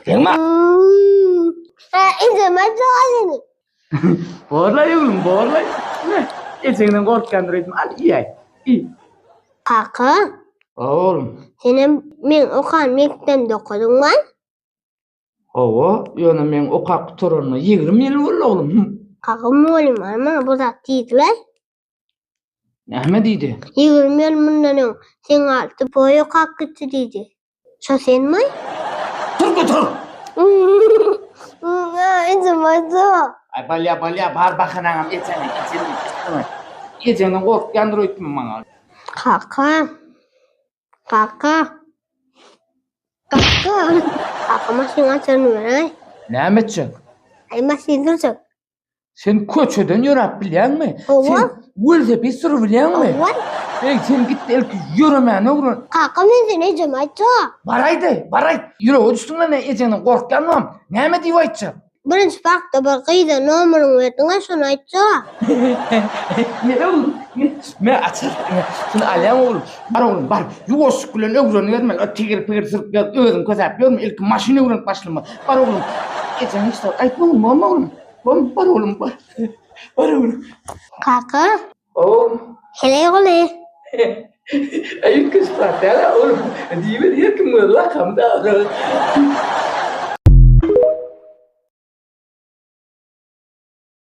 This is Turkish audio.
Gelme. İzlemez seni. Borlay oğlum borlay. Ne? Geçenden korkkandır etme. Al iyi ay. İyi. Kaka, Oğlum. senin men okan mektepte okudun mu? Owo, ýöne men okap turanyna 20 ýyl boldy oğlum. Kaka molim ama bu da diýdiler. Näme diýdi? 20 yıl bundan öň sen altı boy okak gitdi diýdi. Şo senmi? Tur götür. İzlemez o. Ay balya bar bakanaňam geçeni. Geçenden korkkandyr etme maňa. Kaka. Kaka. Masih ngajar nuray. Näme etjek? Ay masih duracak. Sen köçeden ýörap bilýärmi? Owa. Sen welse bir sür bilýärmi? Owa. Sen git elki yürüme oğlum. Kaka men seni izlemez o. Baray. Yürü o üstüne ne ecenen korkkanmam. Näme diýip aýtjak? Birinci bakta bir kıyda nomerun verdin şonu aýtsa. Ne oğlum? Ne açar? Şunu alayım oğlum. Bar oğlum bar. Yuvos gülen öwreni verme. O tigir pigir sırp gel özüm közäp görme. İlk maşyny öwrenip başlama. Bar oğlum. Ecen işte aýtma oğlum. Bar oğlum bar. Bar oğlum. Kaka. Oğlum. Hele ole. Ayıp kız patela oğlum. Diye kim var la kamda.